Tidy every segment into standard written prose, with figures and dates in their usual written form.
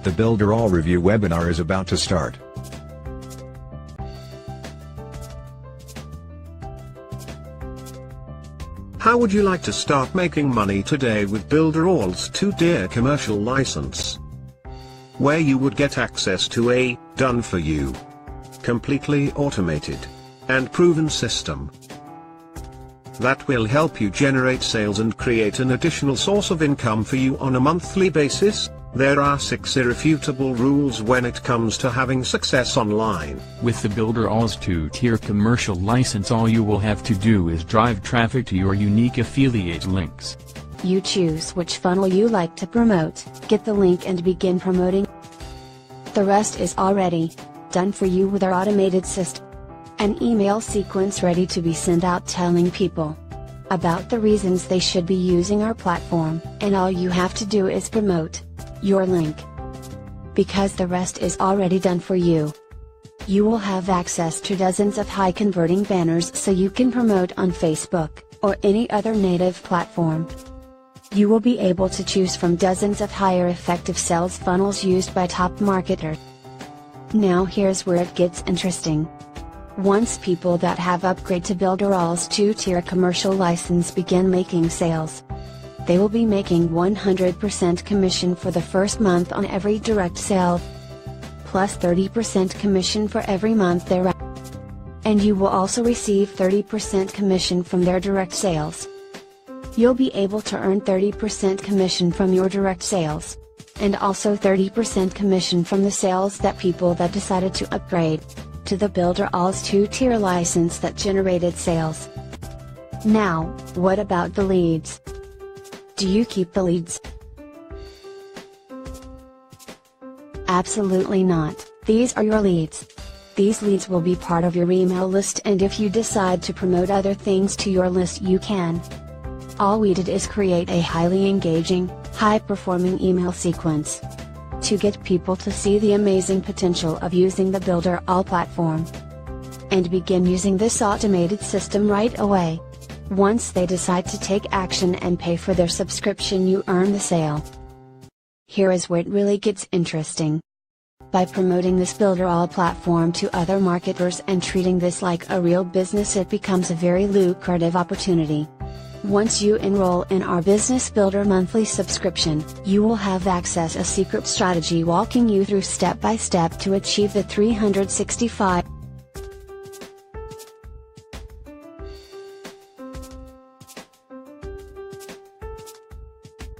The BuilderAll review webinar is about to start. How would you like to start making money today with BuilderAll's two-tier commercial license? Where you would get access to a done-for-you, completely automated, and proven system that will help you generate sales and create an additional source of income for you on a monthly basis. There are 6 irrefutable rules when it comes to having success online. With the BuilderAll's two-tier commercial license, all you will have to do is drive traffic to your unique affiliate links. You choose which funnel you like to promote, get the link and begin promoting. The rest is already done for you with our automated system. An email sequence ready to be sent out telling people about the reasons they should be using our platform, and all you have to do is promote your link. Because the rest is already done for you, you will have access to dozens of high converting banners so you can promote on Facebook or any other native platform. You will be able to choose from dozens of higher effective sales funnels used by top marketers. Now here's where it gets interesting. Once people that have upgraded to BuilderAll's two-tier commercial license begin making sales, they will be making 100% commission for the first month on every direct sale, plus 30% commission for every month thereafter. And you will also receive 30% commission from their direct sales. You'll be able to earn 30% commission from your direct sales, and also 30% commission from the sales that people that decided to upgrade to the BuilderAll's two-tier license that generated sales. Now, what about the leads? Do you keep the leads? Absolutely not. These are your leads. These leads will be part of your email list, and if you decide to promote other things to your list, you can. All we did is create a highly engaging, high-performing email sequence to get people to see the amazing potential of using the BuilderAll platform and begin using this automated system right away. Once they decide to take action and pay for their subscription, you earn the sale. Here is where it really gets interesting. By promoting this BuilderAll platform to other marketers and treating this like a real business, it becomes a very lucrative opportunity. Once you enroll in our Business Builder monthly subscription, you will have access a secret strategy walking you through step by step to achieve the 365.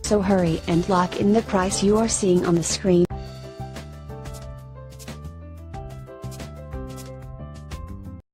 So hurry and lock in the price you are seeing on the screen.